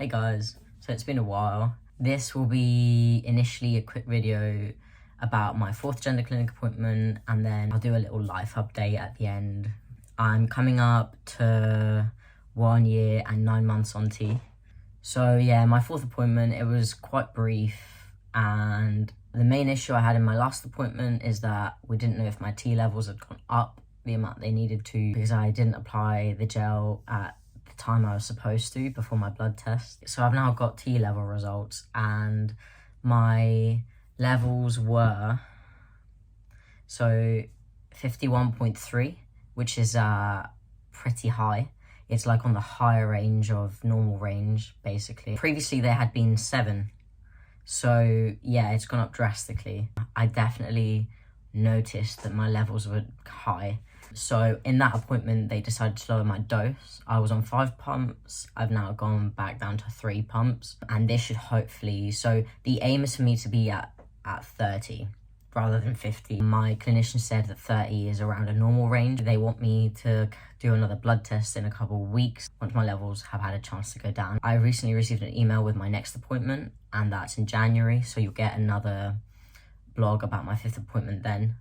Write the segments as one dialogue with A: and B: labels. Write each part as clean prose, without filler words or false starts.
A: Hey guys, so it's been a while. This will be initially a quick video about my 4th gender clinic appointment, and then I'll do a little life update at the end. I'm coming up to 1 year and 9 months on T. So yeah, my 4th appointment, it was quite brief, and the main issue I had in my last appointment is that we didn't know if my T levels had gone up the amount they needed to, because I didn't apply the gel at the time I was supposed to before my blood test. So I've now got T level results, and my levels were 51.3, which is pretty high. It's like on the higher range of normal range, basically. Previously they had been 7, so yeah, it's gone up drastically. I definitely noticed that my levels were high. So in that appointment, they decided to lower my dose. I was on 5 pumps. I've now gone back down to 3 pumps, and this should hopefully, so the aim is for me to be at 30 rather than 50. My clinician said that 30 is around a normal range. They want me to do another blood test in a couple of weeks once my levels have had a chance to go down. I recently received an email with my next appointment, and that's in January, so you'll get another blog about my 5th appointment then.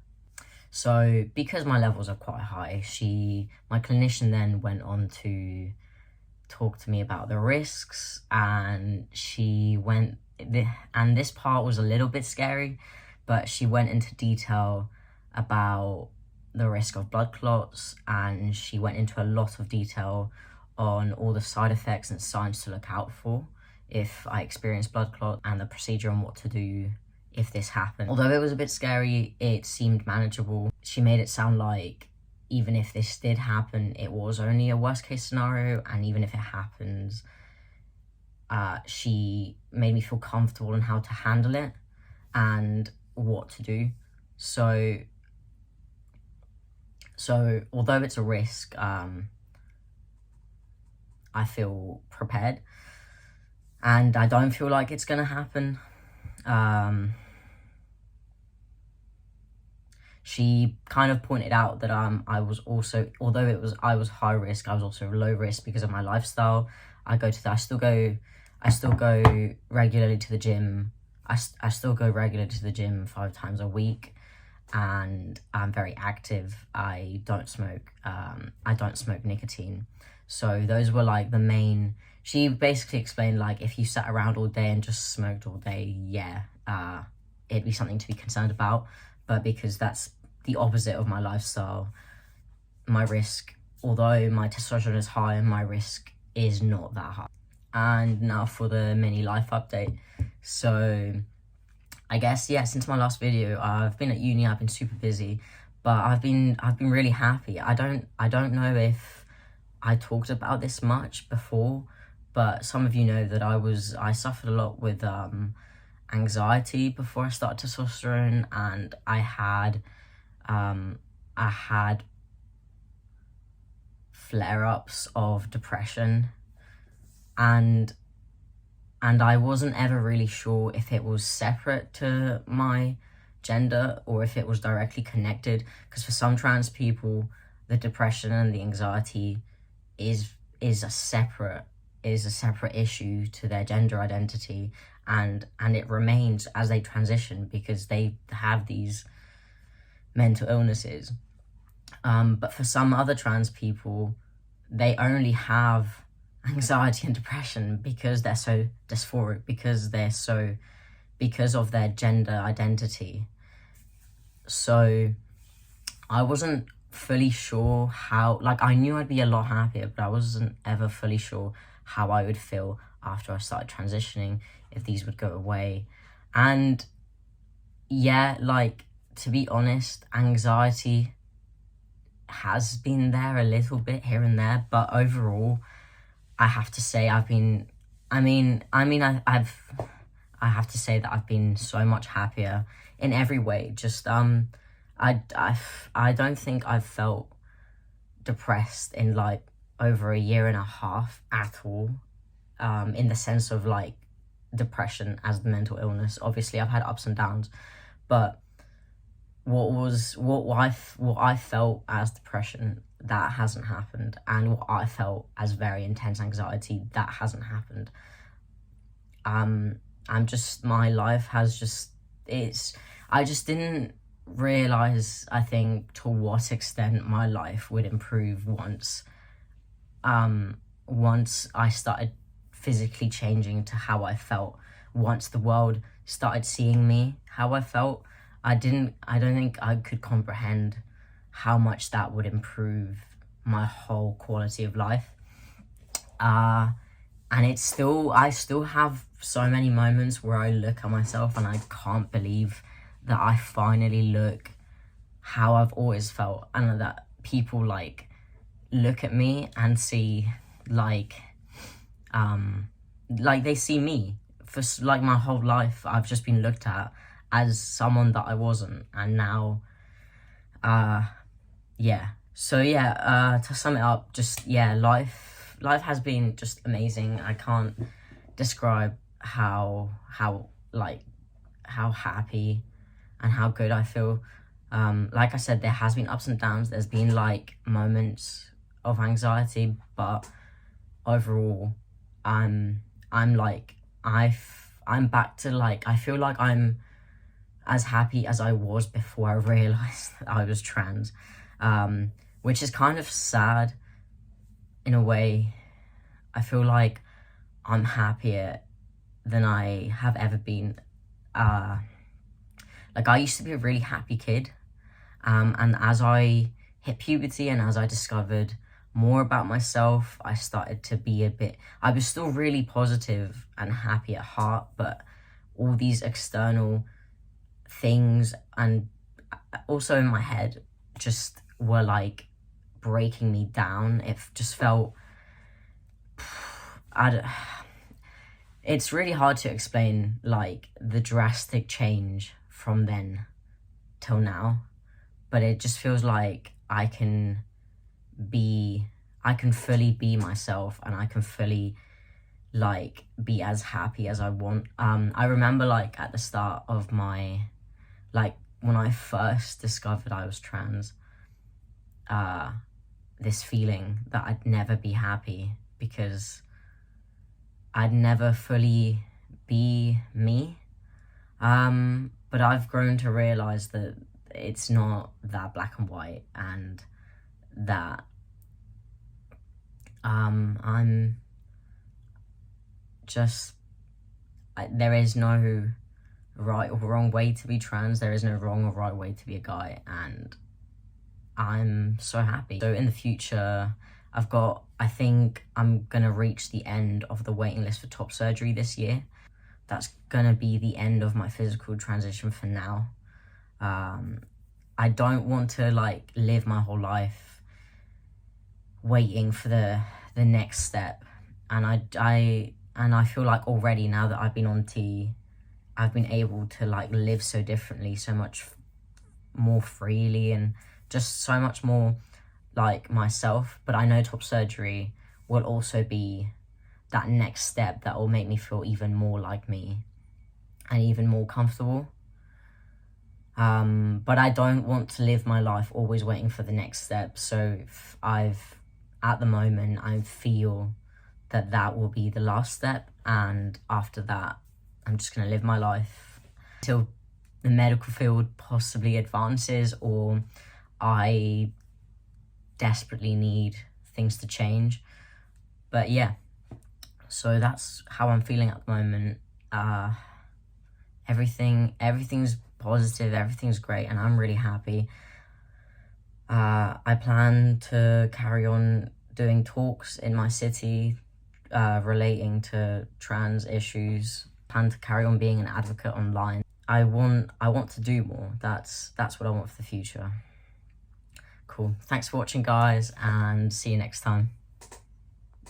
A: So because my levels are quite high, my clinician then went on to talk to me about the risks, and and this part was a little bit scary, but she went into detail about the risk of blood clots, and she went into a lot of detail on all the side effects and signs to look out for if I experience blood clot, and the procedure and what to do if this happened. Although it was a bit scary, it seemed manageable. She made it sound like even if this did happen, it was only a worst case scenario, and even if it happens, she made me feel comfortable in how to handle it and what to do. So although it's a risk, I feel prepared, and I don't feel like it's gonna happen. She kind of pointed out that I was also, although I was high risk, I was also low risk because of my lifestyle. I still go regularly to the gym. I still go regularly to the gym 5 times a week, and I'm very active. I don't smoke nicotine. So those were like the main. She basically explained, like, if you sat around all day and just smoked all day, yeah, it'd be something to be concerned about. But because that's the opposite of my lifestyle, my risk, although my testosterone is high, my risk is not that high. And now for the mini life update. So I guess, yeah, since my last video, I've been at uni, I've been super busy, but I've been really happy. I don't know if I talked about this much before, but some of you know that I suffered a lot with anxiety before I started testosterone, and I had flare-ups of depression, and I wasn't ever really sure if it was separate to my gender or if it was directly connected, because for some trans people, the depression and the anxiety is a separate issue to their gender identity, and it remains as they transition because they have these mental illnesses. But for some other trans people, they only have anxiety and depression because they're so dysphoric, because of their gender identity. So I wasn't fully sure how, like, I knew I'd be a lot happier, but I wasn't ever fully sure how I would feel after I started transitioning, if these would go away. And yeah, like, to be honest, anxiety has been there a little bit here and there, but overall, I have to say I have to say that I've been so much happier in every way. Just I don't think I've felt depressed in like over 1.5 years at all, in the sense of like depression as the mental illness. Obviously I've had ups and downs, but what I felt as depression, that hasn't happened, and what I felt as very intense anxiety, that hasn't happened. my life has just, I just didn't realize, I think, to what extent my life would improve once I started physically changing to how I felt. Once the world started seeing me how I felt, I don't think I could comprehend how much that would improve my whole quality of life. And I still have so many moments where I look at myself and I can't believe that I finally look how I've always felt, and that people like look at me and see like they see me. For like my whole life I've just been looked at as someone that I wasn't, and now to sum it up, just life has been just amazing. I can't describe how happy and how good I feel. Like I said, there has been ups and downs. There's been like moments of anxiety, but overall I'm back to like, I feel like I'm as happy as I was before I realized that I was trans, which is kind of sad in a way. I feel like I'm happier than I have ever been. Like, I used to be a really happy kid, and as I hit puberty and as I discovered more about myself, I started to be I was still really positive and happy at heart, but all these external things and also in my head just were like breaking me down. It just felt, it's really hard to explain like the drastic change from then till now, but it just feels like I can fully be myself, and I can fully like be as happy as I want. I remember like at the start of my, like when I first discovered I was trans, this feeling that I'd never be happy because I'd never fully be me. But I've grown to realize that it's not that black and white, and that I'm just, there is no right or wrong way to be trans. There is no wrong or right way to be a guy, and I'm so happy. So in the future, I think I'm gonna reach the end of the waiting list for top surgery this year. That's gonna be the end of my physical transition for now. I don't want to like live my whole life waiting for the next step, and I feel like already, now that I've been on T, I've been able to like live so differently, so much more freely, and just so much more like myself. But I know top surgery will also be that next step that will make me feel even more like me and even more comfortable. But I don't want to live my life always waiting for the next step. So at the moment, I feel that will be the last step. And after that, I'm just going to live my life until the medical field possibly advances, or I desperately need things to change. But yeah, so that's how I'm feeling at the moment. Everything's positive, everything's great, and I'm really happy. I plan to carry on doing talks in my city relating to trans issues. Plan to carry on being an advocate online. I want to do more. That's what I want for the future. Cool. Thanks for watching, guys, and see you next time.